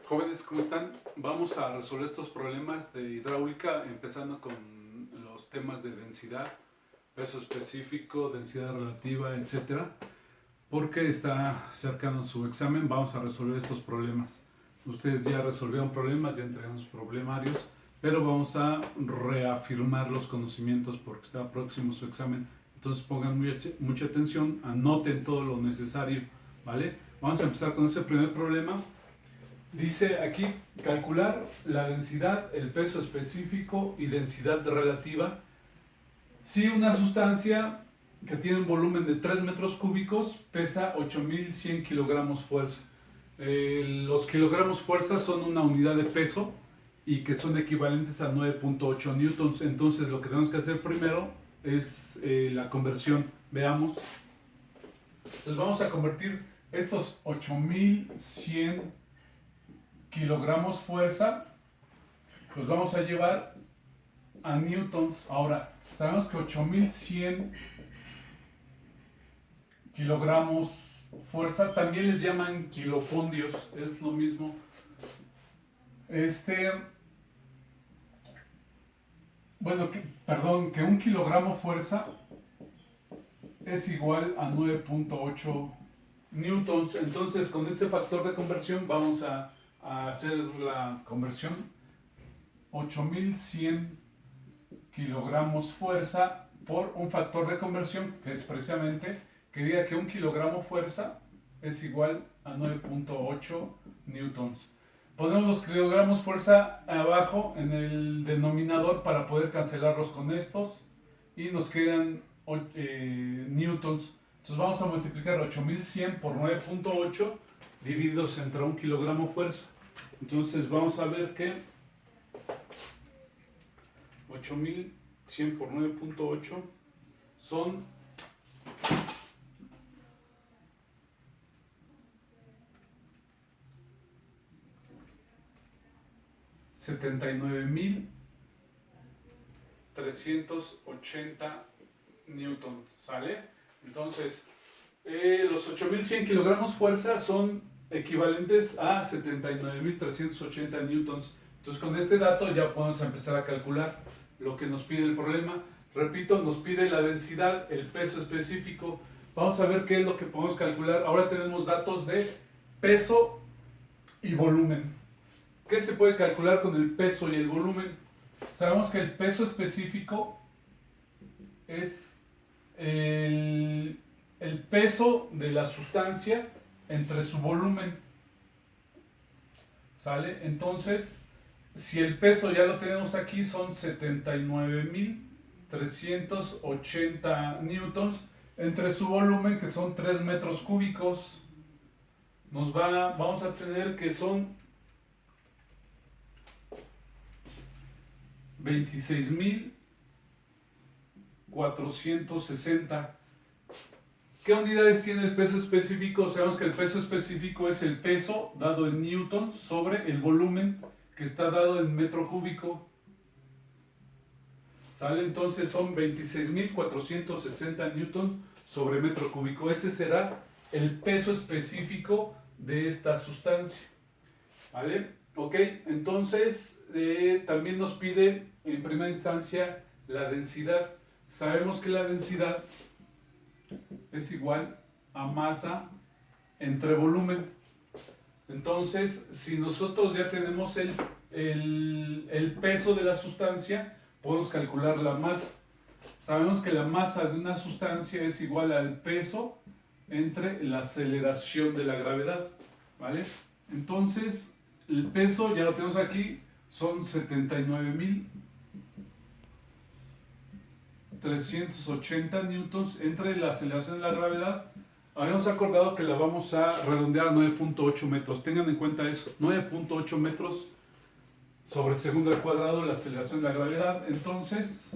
Jóvenes, ¿cómo están? Vamos a resolver estos problemas de hidráulica empezando con los temas de densidad, peso específico, densidad relativa, etcétera. Porque está cercano su examen, vamos a resolver estos problemas. Ustedes ya resolvieron problemas, ya entregamos problemarios, pero vamos a reafirmar los conocimientos porque está próximo su examen. Entonces pongan mucha atención, anoten todo lo necesario, ¿vale? Vamos a empezar con ese primer problema. Dice aquí, calcular la densidad, el peso específico y densidad relativa si una sustancia que tiene un volumen de 3 metros cúbicos pesa 8100 kilogramos fuerza. Los kilogramos fuerza son una unidad de peso y que son equivalentes a 9.8 newtons. Entonces lo que tenemos que hacer primero es la conversión. Veamos. Entonces vamos a convertir estos 8100 kilogramos fuerza, los vamos a llevar a newtons. Ahora, sabemos que 8100 kilogramos fuerza también les llaman kilofondios, es lo mismo. Que un kilogramo fuerza es igual a 9.8 newtons. Entonces, con este factor de conversión vamos a hacer la conversión. 8100 kilogramos fuerza por un factor de conversión que es precisamente que diga que un kilogramo fuerza es igual a 9.8 newtons. Ponemos los kilogramos fuerza abajo en el denominador para poder cancelarlos con estos y nos quedan newtons. Entonces vamos a multiplicar 8100 por 9.8 divididos entre un kilogramo fuerza. Entonces vamos a ver que 8100 por 9.8 son 79.380 newtons, ¿sale? Entonces, los 8100 kilogramos fuerza son equivalentes a 79.380 newtons. Entonces, con este dato ya podemos empezar a calcular lo que nos pide el problema. Repito, nos pide la densidad, el peso específico. Vamos a ver qué es lo que podemos calcular. Ahora tenemos datos de peso y volumen. ¿Qué se puede calcular con el peso y el volumen? Sabemos que el peso específico es el peso de la sustancia entre su volumen. ¿Sale? Entonces, si el peso ya lo tenemos aquí, son 79.380 newtons entre su volumen, que son 3 metros cúbicos. Vamos a tener que son 26.460. ¿Qué unidades tiene el peso específico? Sabemos que el peso específico es el peso dado en newtons sobre el volumen que está dado en metro cúbico. ¿Sale? Entonces son 26.460 newtons sobre metro cúbico. Ese será el peso específico de esta sustancia. ¿Vale? Ok, entonces también nos pide en primera instancia la densidad. Sabemos que la densidad es igual a masa entre volumen. Entonces, si nosotros ya tenemos el peso de la sustancia, podemos calcular la masa. Sabemos que la masa de una sustancia es igual al peso entre la aceleración de la gravedad, ¿vale? Entonces, el peso ya lo tenemos aquí, son 79.380 newtons entre la aceleración de la gravedad. Habíamos acordado que la vamos a redondear a 9.8 metros. Tengan en cuenta eso, 9.8 metros sobre segundo al cuadrado la aceleración de la gravedad. Entonces,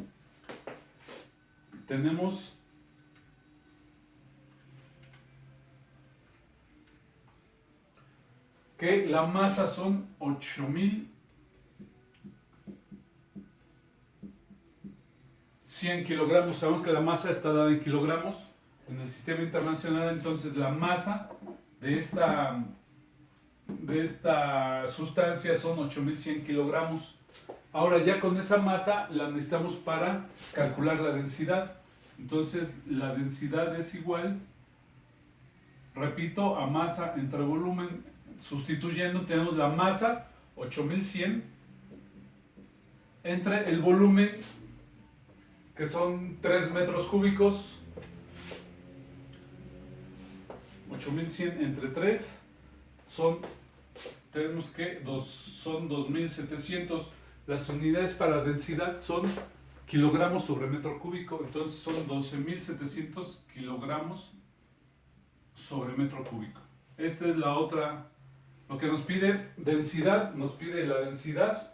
tenemos que la masa son 8.100 kilogramos. Sabemos que la masa está dada en kilogramos en el sistema internacional. Entonces la masa de esta de esta sustancia son 8100 kilogramos. Ahora ya con esa masa la necesitamos para calcular la densidad. Entonces la densidad es igual, repito, a masa entre volumen. Sustituyendo tenemos la masa 8100 entre el volumen, que son 3 metros cúbicos. 8100 entre 3 son, tenemos que son 2700. Las unidades para densidad son kilogramos sobre metro cúbico, entonces son 12700 kilogramos sobre metro cúbico. Esta es la otra, lo que nos pide densidad, nos pide la densidad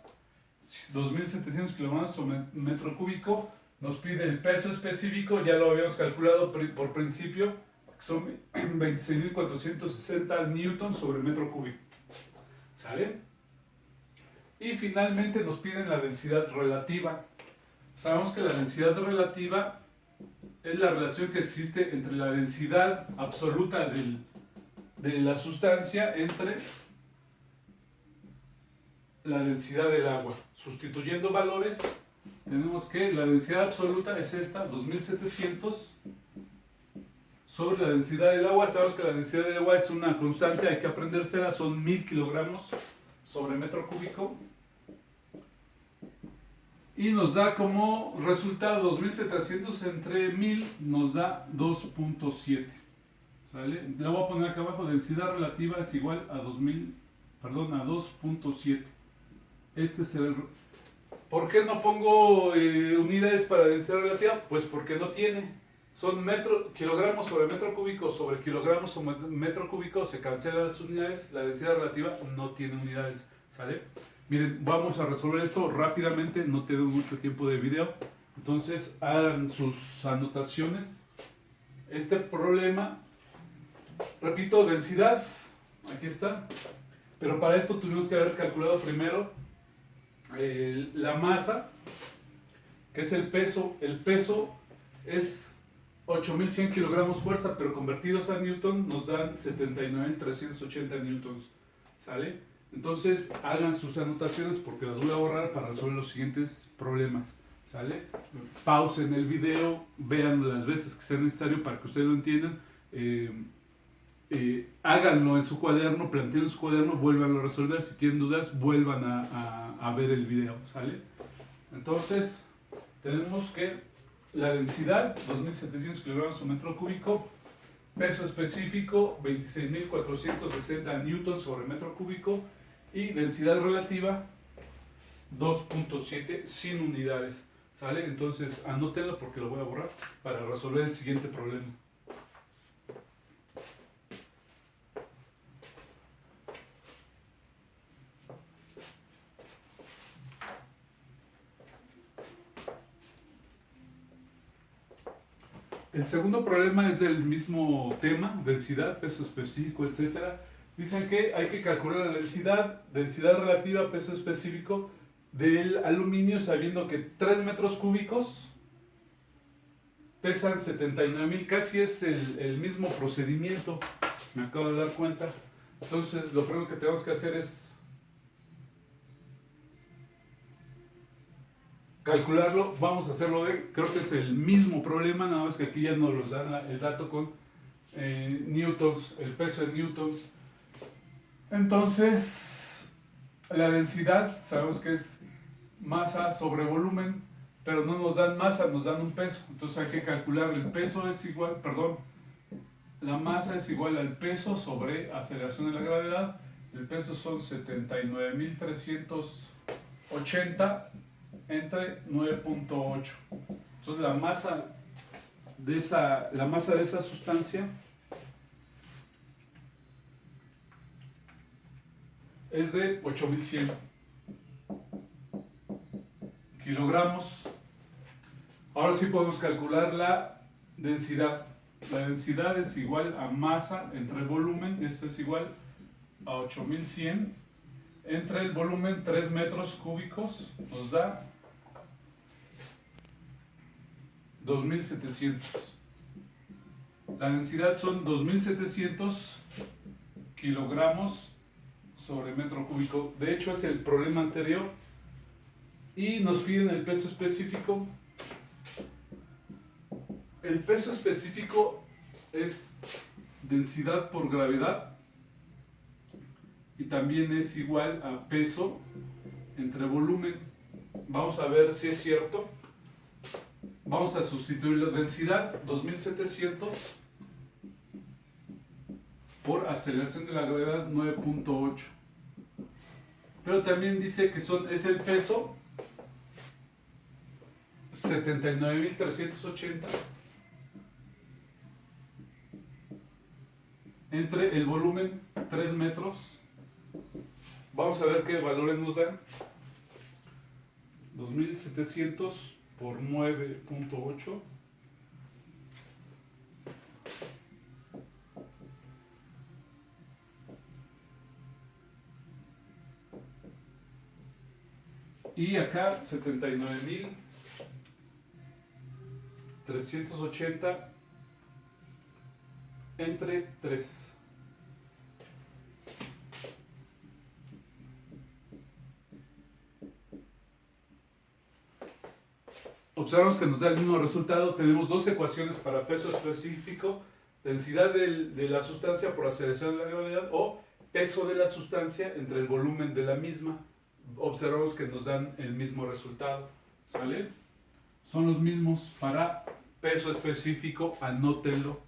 2700 kilogramos sobre metro cúbico, nos pide el peso específico, ya lo habíamos calculado por principio, son 26.460 newtons sobre metro cúbico. ¿Sale? Y finalmente nos piden la densidad relativa. Sabemos que la densidad relativa es la relación que existe entre la densidad absoluta de la sustancia entre la densidad del agua. Sustituyendo valores, tenemos que la densidad absoluta es esta, 2700, sobre la densidad del agua. Sabemos que la densidad del agua es una constante, hay que aprendérsela, son 1000 kilogramos sobre metro cúbico. Y nos da como resultado 2700 entre 1000, nos da 2.7. ¿Sale? Le voy a poner acá abajo, densidad relativa es igual a 2.7. Este es el... ¿Por qué no pongo unidades para densidad relativa? Pues porque no tiene. Son kilogramos sobre metro cúbico sobre kilogramos sobre metro cúbico, se cancelan las unidades, la densidad relativa no tiene unidades. ¿Sale? Miren, vamos a resolver esto rápidamente, no tengo mucho tiempo de video, entonces hagan sus anotaciones. Este problema, repito, densidad, aquí está, pero para esto tuvimos que haber calculado primero la masa, que es el peso. El peso es 8100 kilogramos fuerza, pero convertidos a newton nos dan 79.380 newtons. ¿Sale? Entonces hagan sus anotaciones porque las voy a borrar para resolver los siguientes problemas. ¿Sale? Pausen el video, vean las veces que sea necesario para que ustedes lo entiendan. Háganlo en su cuaderno, planteen en su cuaderno, vuélvanlo a resolver. Si tienen dudas, vuelvan a ver el video. ¿Sale? Entonces, tenemos que la densidad, 2700 kilogramos por metro cúbico. Peso específico, 26.460 newtons sobre metro cúbico. Y densidad relativa, 2.7 sin unidades. ¿Sale? Entonces anótenlo porque lo voy a borrar para resolver el siguiente problema. El segundo problema es del mismo tema, densidad, peso específico, etc. Dicen que hay que calcular la densidad relativa, peso específico del aluminio, sabiendo que 3 metros cúbicos pesan 79.000, casi es el mismo procedimiento, me acabo de dar cuenta. Entonces lo primero que tenemos que hacer es calcularlo. Vamos a hacerlo hoy, creo que es el mismo problema, nada más que aquí ya nos dan el dato con newtons, el peso en newtons. Entonces, la densidad, sabemos que es masa sobre volumen, pero no nos dan masa, nos dan un peso. Entonces hay que calcular, el peso es igual, la masa es igual al peso sobre aceleración de la gravedad. El peso son 79.380 entre 9.8. Entonces la masa de esa sustancia es de 8100 kilogramos. Ahora sí podemos calcular la densidad. La densidad es igual a masa entre volumen, esto es igual a 8100 entre el volumen, 3 metros cúbicos, nos da 2700. La densidad son 2700 kilogramos sobre metro cúbico. De hecho, es el problema anterior. Y nos piden el peso específico. El peso específico es densidad por gravedad y también es igual a peso entre volumen. Vamos a ver si es cierto. Vamos a sustituirlo. Densidad 2700 por aceleración de la gravedad 9.8. Pero también dice que es el peso 79.380 entre el volumen 3 metros. Vamos a ver qué valores nos dan. 2700 por 9.8. Y acá 79.380 entre 3. Observamos que nos da el mismo resultado. Tenemos dos ecuaciones para peso específico: densidad de la sustancia por aceleración de la gravedad o peso de la sustancia entre el volumen de la misma. Observamos que nos dan el mismo resultado. ¿Sale? Son los mismos para peso específico. Anótenlo.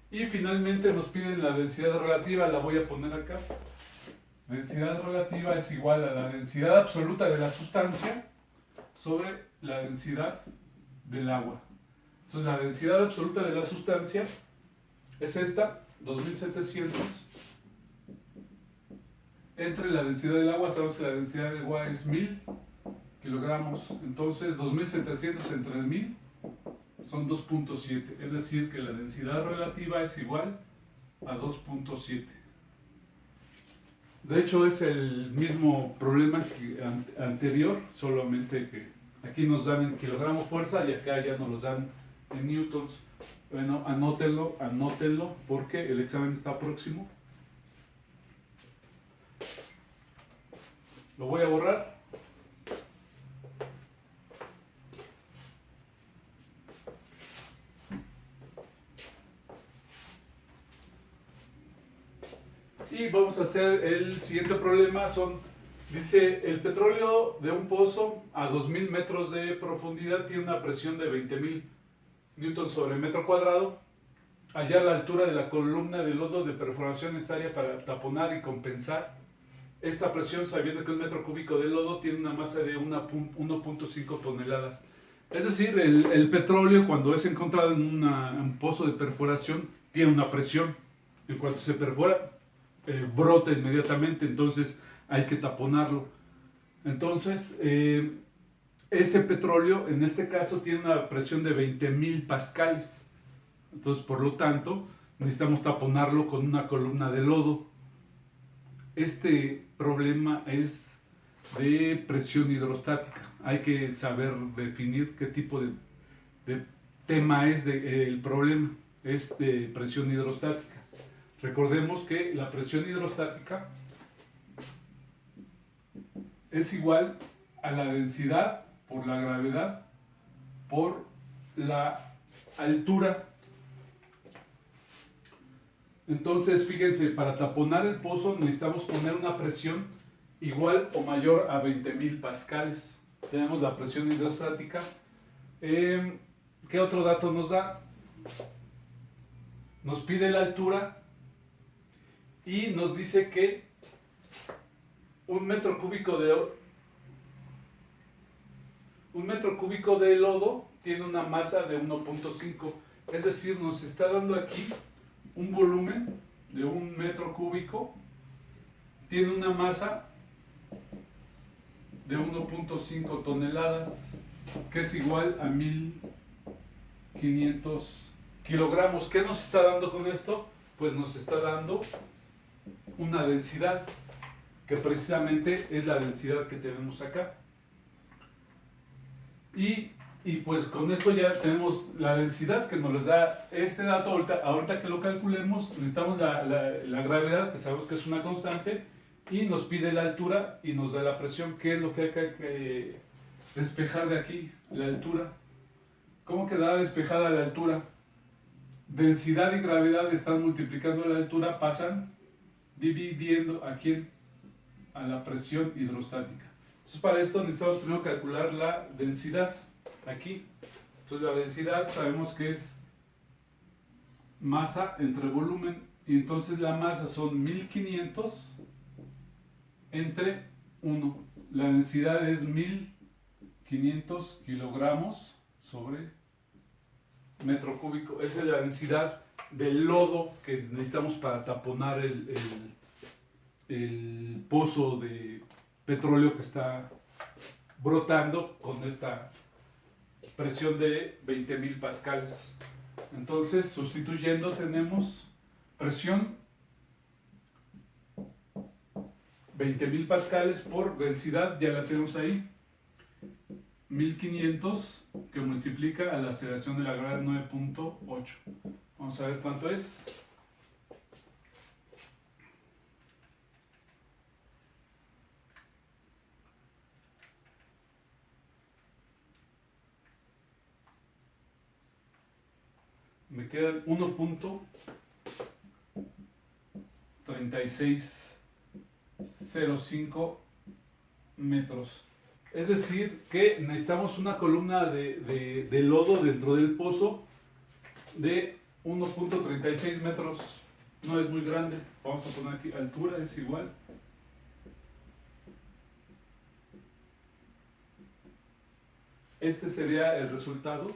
Y finalmente nos piden la densidad relativa. La voy a poner acá. Densidad relativa es igual a la densidad absoluta de la sustancia sobre la densidad del agua. Entonces la densidad absoluta de la sustancia es esta, 2700, entre la densidad del agua. Sabemos que la densidad del agua es 1000 kilogramos. Entonces 2700 entre 1000 son 2.7. Es decir, que la densidad relativa es igual a 2.7. De hecho es el mismo problema que anterior, solamente que aquí nos dan en kilogramo fuerza y acá ya nos los dan en newtons. Bueno, anótenlo porque el examen está próximo. Lo voy a borrar. Y vamos a hacer el siguiente problema. Dice, el petróleo de un pozo a 2000 metros de profundidad tiene una presión de 20.000 newtons sobre metro cuadrado. Hallar la altura de la columna de lodo de perforación necesaria para taponar y compensar esta presión, sabiendo que un metro cúbico de lodo tiene una masa de 1.5 toneladas. Es decir, el petróleo, cuando es encontrado en un pozo de perforación, tiene una presión. En cuanto se perfora, brota inmediatamente, entonces hay que taponarlo. Entonces, ese petróleo, en este caso, tiene una presión de 20.000 pascales. Entonces, por lo tanto, necesitamos taponarlo con una columna de lodo. Este problema es de presión hidrostática. Hay que saber definir qué tipo de tema es el problema. Es de presión hidrostática. Recordemos que la presión hidrostática es igual a la densidad por la gravedad por la altura. Entonces, fíjense, para taponar el pozo necesitamos poner una presión igual o mayor a 20.000 pascales. Tenemos la presión hidrostática. ¿Qué otro dato nos da? Nos pide la altura y nos dice que un metro cúbico de lodo tiene una masa de 1.5. Es decir, nos está dando aquí un volumen de 1 metro cúbico, tiene una masa de 1.5 toneladas, que es igual a 1500 kilogramos. ¿Qué nos está dando con esto? Pues nos está dando una densidad, que precisamente es la densidad que tenemos acá. Y Y pues con eso ya tenemos la densidad que nos les da este dato. Ahorita que lo calculemos, necesitamos la gravedad, que sabemos que es una constante, y nos pide la altura y nos da la presión, que es lo que hay que despejar de aquí, la altura. ¿Cómo quedará despejada la altura? Densidad y gravedad están multiplicando la altura, pasan dividiendo a quién, a la presión hidrostática. Entonces para esto necesitamos primero calcular la densidad aquí. Entonces la densidad sabemos que es masa entre volumen, y entonces la masa son 1500 entre 1. La densidad es 1500 kilogramos sobre metro cúbico. Esa es la densidad del lodo que necesitamos para taponar el pozo de petróleo que está brotando con esta presión de 20.000 pascales. Entonces, sustituyendo, tenemos presión 20.000 pascales por densidad, ya la tenemos ahí, 1500, que multiplica a la aceleración de la gravedad 9.8. Vamos a ver cuánto es. Me quedan 1.3605 metros. Es decir, que necesitamos una columna de lodo dentro del pozo de 1.36 metros. No es muy grande. Vamos a poner aquí altura, es igual. Este sería el resultado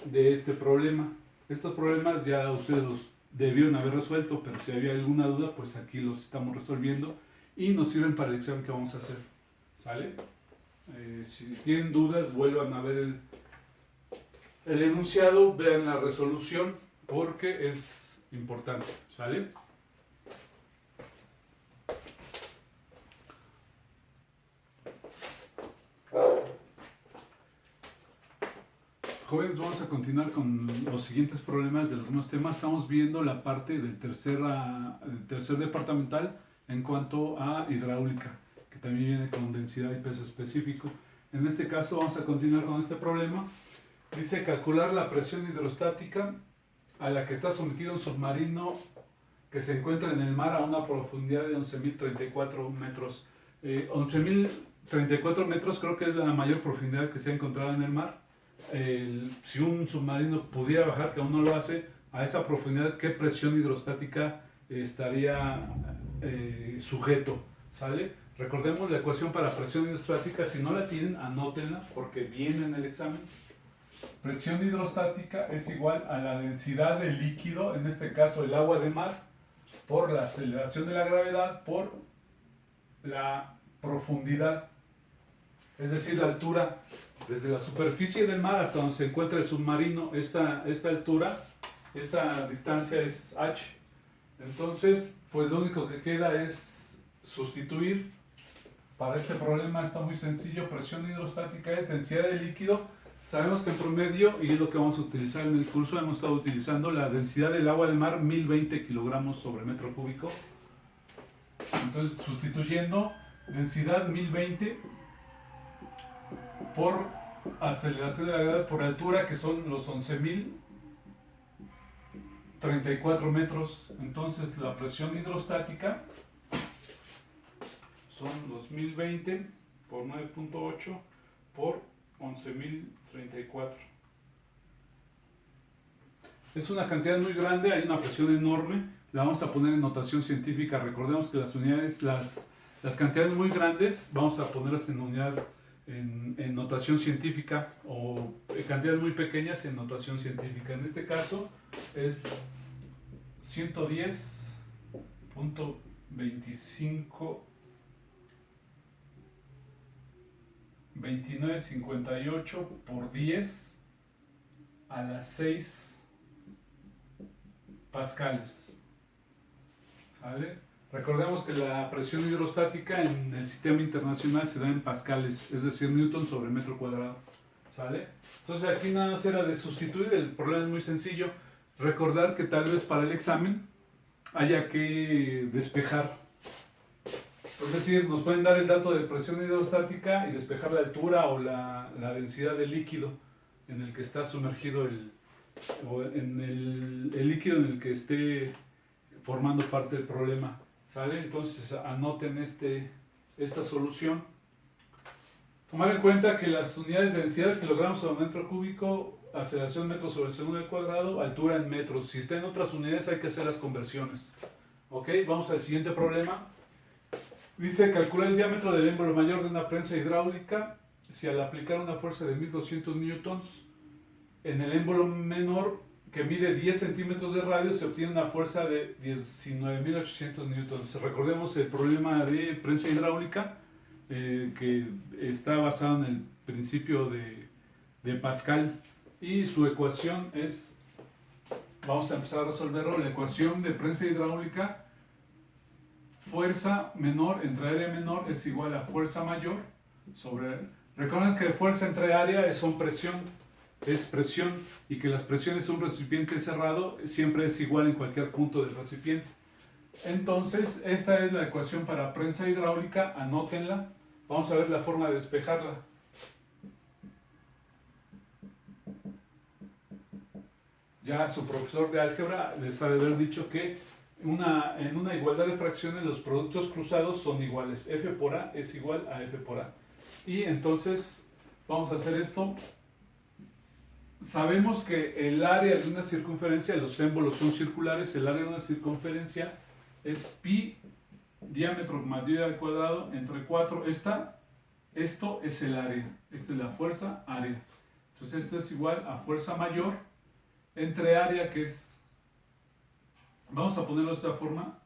de este problema. Estos problemas ya ustedes los debieron haber resuelto, pero si había alguna duda, pues aquí los estamos resolviendo y nos sirven para el examen que vamos a hacer. ¿Sale? Si tienen dudas, vuelvan a ver el enunciado, vean la resolución, porque es importante. ¿Sale? Jóvenes, vamos a continuar con los siguientes problemas de algunos temas. Estamos viendo la parte del tercer departamental en cuanto a hidráulica, que también viene con densidad y peso específico. En este caso vamos a continuar con este problema. Dice calcular la presión hidrostática a la que está sometido un submarino que se encuentra en el mar a una profundidad de 11.034 metros. 11.034 metros creo que es la mayor profundidad que se ha encontrado en el mar. Si un submarino pudiera bajar, que aún no lo hace, a esa profundidad, ¿qué presión hidrostática estaría sujeto? ¿Sale? Recordemos la ecuación para presión hidrostática. Si no la tienen, anótenla porque viene en el examen. Presión hidrostática es igual a la densidad del líquido, en este caso el agua de mar, por la aceleración de la gravedad por la profundidad, es decir, la altura desde la superficie del mar hasta donde se encuentra el submarino. Esta altura, esta distancia es h. Entonces, pues lo único que queda es sustituir. Para este problema está muy sencillo. Presión hidrostática es densidad de líquido. Sabemos que en promedio, y es lo que vamos a utilizar en el curso, hemos estado utilizando la densidad del agua del mar, 1020 kilogramos sobre metro cúbico. Entonces, sustituyendo densidad 1020 por aceleración de la gravedad por altura, que son los 11.034 metros. Entonces la presión hidrostática son 2020 por 9.8 por 11.034. Es una cantidad muy grande, hay una presión enorme. La vamos a poner en notación científica. Recordemos que las unidades, las cantidades muy grandes, vamos a ponerlas en unidad en notación científica, o cantidades muy pequeñas en notación científica. En este caso es 110.25.2958 por 10 a las 6 pascales. ¿Vale? Recordemos que la presión hidrostática en el sistema internacional se da en pascales, es decir, newton sobre metro cuadrado. ¿Sale? Entonces aquí nada más era de sustituir, el problema es muy sencillo. Recordar que tal vez para el examen haya que despejar. Es decir, nos pueden dar el dato de presión hidrostática y despejar la altura o la densidad del líquido en el que está sumergido o en el líquido en el que esté formando parte del problema. ¿Sale? Entonces anoten esta solución. Tomar en cuenta que las unidades de densidad, kilogramos sobre metro cúbico, aceleración metros sobre segundo al cuadrado, altura en metros. Si está en otras unidades hay que hacer las conversiones. Ok, vamos al siguiente problema. Dice, calcular el diámetro del émbolo mayor de una prensa hidráulica si al aplicar una fuerza de 1200 newtons en el émbolo menor que mide 10 centímetros de radio se obtiene una fuerza de 19.800 newtons. Recordemos el problema de prensa hidráulica que está basado en el principio de Pascal y su ecuación es, vamos a empezar a resolverlo, la ecuación de prensa hidráulica, fuerza menor entre área menor es igual a fuerza mayor sobre, recuerden que fuerza entre área es presión y que las presiones de un recipiente cerrado siempre es igual en cualquier punto del recipiente. Entonces esta es la ecuación para prensa hidráulica, anótenla. Vamos a ver la forma de despejarla. Ya su profesor de álgebra les ha de haber dicho que en una igualdad de fracciones los productos cruzados son iguales. F por A es igual a F por A. Y entonces vamos a hacer esto. Sabemos que el área de una circunferencia, los émbolos son circulares, el área de una circunferencia es pi diámetro mayor al cuadrado entre 4. Esto es el área, esta es la fuerza área. Entonces esto es igual a fuerza mayor entre área, que es, vamos a ponerlo de esta forma,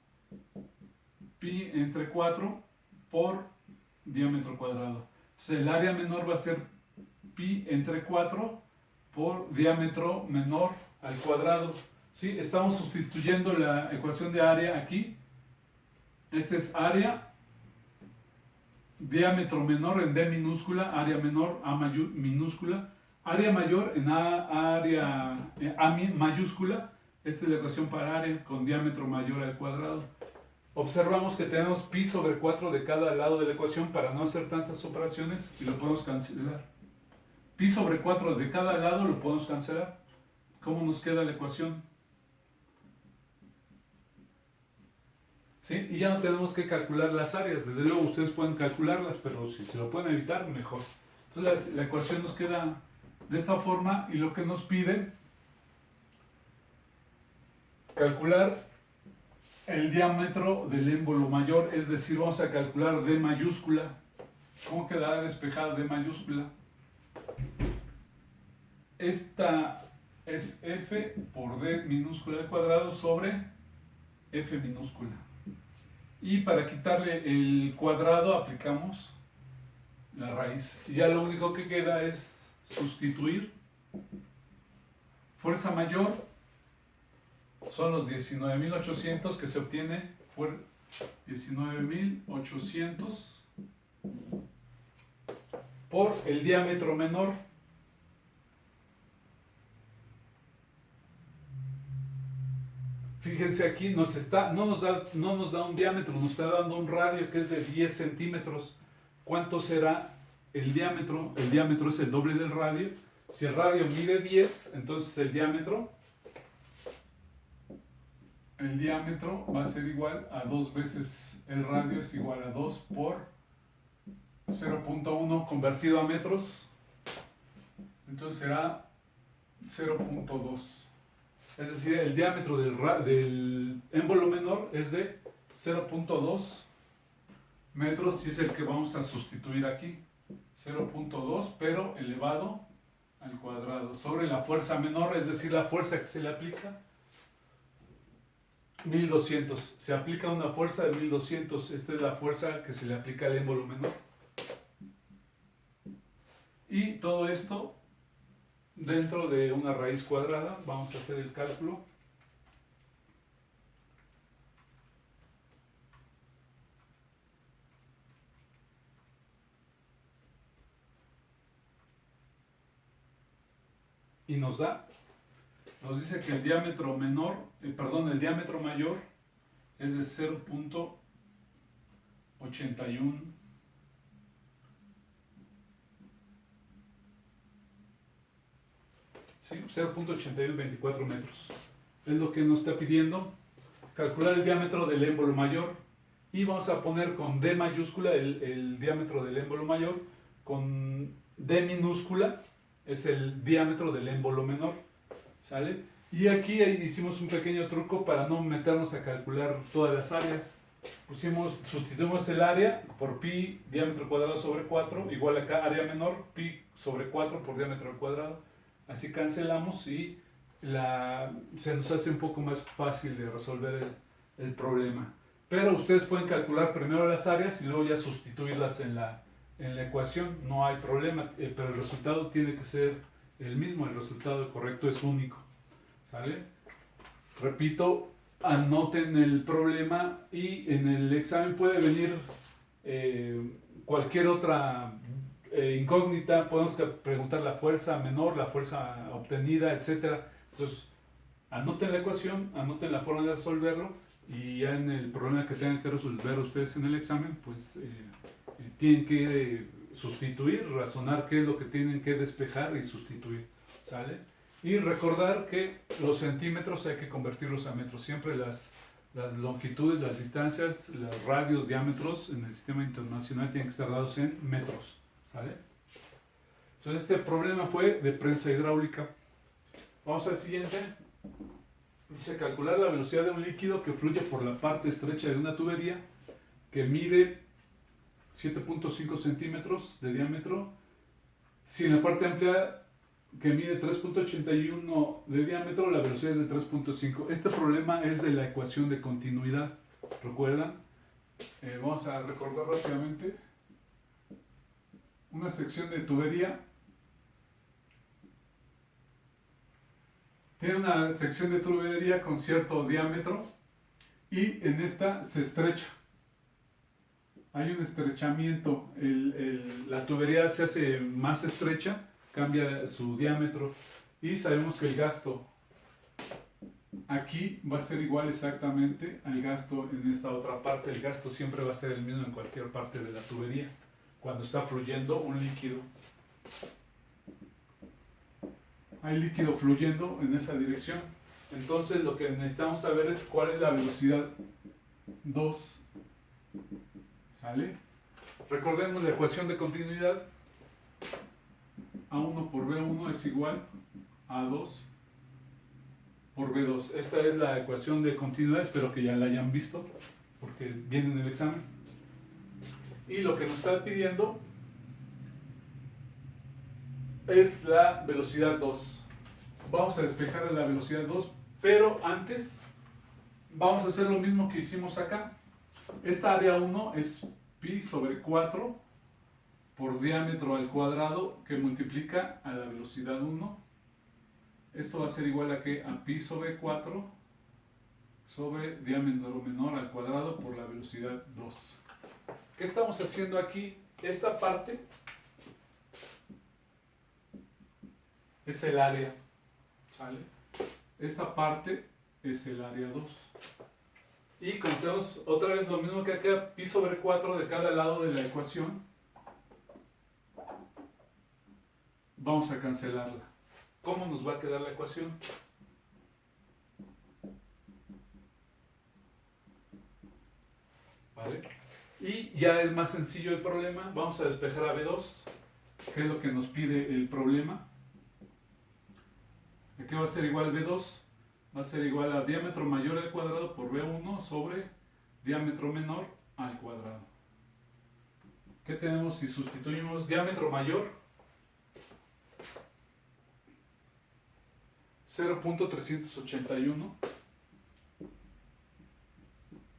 pi entre 4 por diámetro cuadrado. Entonces el área menor va a ser pi entre 4 por diámetro menor al cuadrado. ¿Sí? Estamos sustituyendo la ecuación de área aquí. Este es área, diámetro menor en D minúscula, área menor A minúscula, área mayor en área A mayúscula. Esta es la ecuación para área con diámetro mayor al cuadrado. Observamos que tenemos pi sobre 4 de cada lado de la ecuación para no hacer tantas operaciones y lo podemos cancelar. Pi sobre 4 de cada lado lo podemos cancelar. ¿Cómo nos queda la ecuación? ¿Sí? Y ya no tenemos que calcular las áreas. Desde luego ustedes pueden calcularlas, pero si se lo pueden evitar, mejor. Entonces la ecuación nos queda de esta forma y lo que nos pide, calcular el diámetro del émbolo mayor, es decir, vamos a calcular D mayúscula. ¿Cómo quedará despejada D mayúscula? Esta es F por D minúscula al cuadrado sobre F minúscula. Y para quitarle el cuadrado aplicamos la raíz. Y ya lo único que queda es sustituir. Fuerza mayor son los 19.800 que se obtiene, 19.800 por el diámetro menor. Fíjense aquí, no nos da un diámetro, nos está dando un radio que es de 10 centímetros. ¿Cuánto será el diámetro? El diámetro es el doble del radio. Si el radio mide 10, entonces el diámetro va a ser igual a 2 veces el radio, es igual a 2 por 0.1 convertido a metros. Entonces será 0.2. Es decir, el diámetro del émbolo menor es de 0.2 metros y es el que vamos a sustituir aquí. 0.2 pero elevado al cuadrado sobre la fuerza menor, es decir, la fuerza que se le aplica, 1200. Se aplica una fuerza de 1200. Esta es la fuerza que se le aplica al émbolo menor. Y todo esto dentro de una raíz cuadrada. Vamos a hacer el cálculo. y nos dice que el diámetro el diámetro mayor es de 0.81 0.8224 metros. Es lo que nos está pidiendo. Calcular el diámetro del émbolo mayor. Y vamos a poner con D mayúscula el diámetro del émbolo mayor. Con D minúscula es el diámetro del émbolo menor. ¿Sale? Y aquí hicimos un pequeño truco para no meternos a calcular todas las áreas. Sustituimos el área por pi diámetro cuadrado sobre 4, igual acá área menor, pi sobre 4 por diámetro al cuadrado. Así cancelamos y se nos hace un poco más fácil de resolver el problema. Pero ustedes pueden calcular primero las áreas y luego ya sustituirlas en la ecuación, no hay problema, pero el resultado tiene que ser el mismo, el resultado correcto es único. ¿Sale? Repito, anoten el problema y en el examen puede venir cualquier otra incógnita, podemos preguntar la fuerza menor, la fuerza obtenida, etc. Entonces, anoten la ecuación, anoten la forma de resolverlo y ya en el problema que tengan que resolver ustedes en el examen, pues tienen que sustituir, razonar qué es lo que tienen que despejar y sustituir. ¿Sale? Y recordar que los centímetros hay que convertirlos a metros. Siempre las longitudes, las distancias, los radios, diámetros en el sistema internacional tienen que estar dados en metros. ¿Sale? Entonces este problema fue de prensa hidráulica. Vamos al siguiente. Dice calcular la velocidad de un líquido que fluye por la parte estrecha de una tubería que mide 7.5 centímetros de diámetro. Si en la parte amplia que mide 3.81 de diámetro, la velocidad es de 3.5. Este problema es de la ecuación de continuidad. ¿Recuerdan? Vamos a recordar rápidamente. Una sección de tubería. Tiene una sección de tubería con cierto diámetro y en esta se estrecha. Hay un estrechamiento. La tubería se hace más estrecha, cambia su diámetro y sabemos que el gasto aquí va a ser igual exactamente al gasto en esta otra parte. El gasto siempre va a ser el mismo en cualquier parte de la tubería cuando está fluyendo un líquido. Hay líquido fluyendo en esa dirección. Entonces lo que necesitamos saber es cuál es la velocidad 2. ¿Sale? Recordemos la ecuación de continuidad. A1 por B1 es igual a A2 por B2. Esta es la ecuación de continuidad, espero que ya la hayan visto porque viene en el examen. Y lo que nos está pidiendo es la velocidad 2. Vamos a despejar la velocidad 2, pero antes vamos a hacer lo mismo que hicimos acá. Esta área 1 es pi sobre 4 por diámetro al cuadrado que multiplica a la velocidad 1. Esto va a ser igual a que a pi sobre 4 sobre diámetro menor al cuadrado por la velocidad 2. ¿Qué estamos haciendo aquí? Esta parte es el área, ¿sale? Esta parte es el área 2. Y como tenemos otra vez lo mismo que acá, pi sobre 4 de cada lado de la ecuación, vamos a cancelarla. ¿Cómo nos va a quedar la ecuación? ¿Vale? Y ya es más sencillo el problema. Vamos a despejar a B2, que es lo que nos pide el problema. ¿Qué va a ser igual B2? Va a ser igual a diámetro mayor al cuadrado por B1 sobre diámetro menor al cuadrado. ¿Qué tenemos si sustituimos diámetro mayor? 0.381,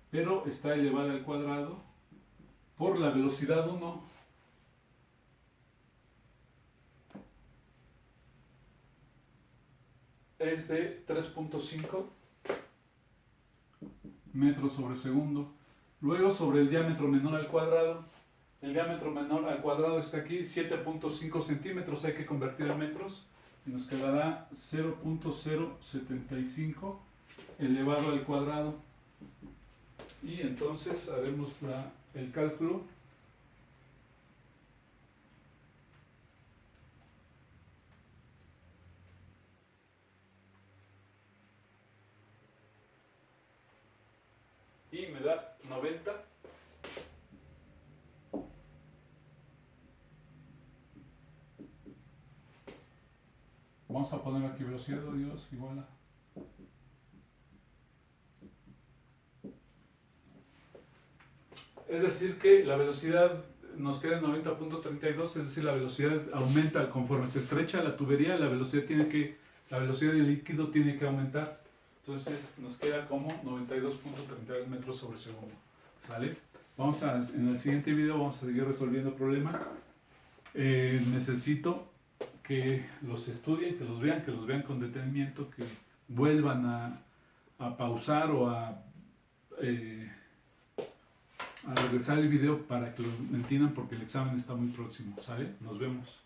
pero está elevada al cuadrado por la velocidad 1. Es de 3.5 metros sobre segundo. Luego sobre el diámetro menor al cuadrado. El diámetro menor al cuadrado está aquí, 7.5 centímetros, hay que convertir a metros. y nos quedará 0.075 elevado al cuadrado. Y entonces haremos el cálculo. Y me da 90. Vamos a poner aquí velocidad de Dios igual a... Es decir que la velocidad nos queda en 90.32, es decir, la velocidad aumenta conforme se estrecha la tubería, la velocidad del líquido tiene que aumentar. Entonces nos queda como 92.32 metros sobre segundo. ¿Sale? En el siguiente video vamos a seguir resolviendo problemas. Necesito que los estudien, que los vean con detenimiento, que vuelvan a pausar o a regresar el video para que lo entiendan, porque el examen está muy próximo. ¿Sale? Nos vemos.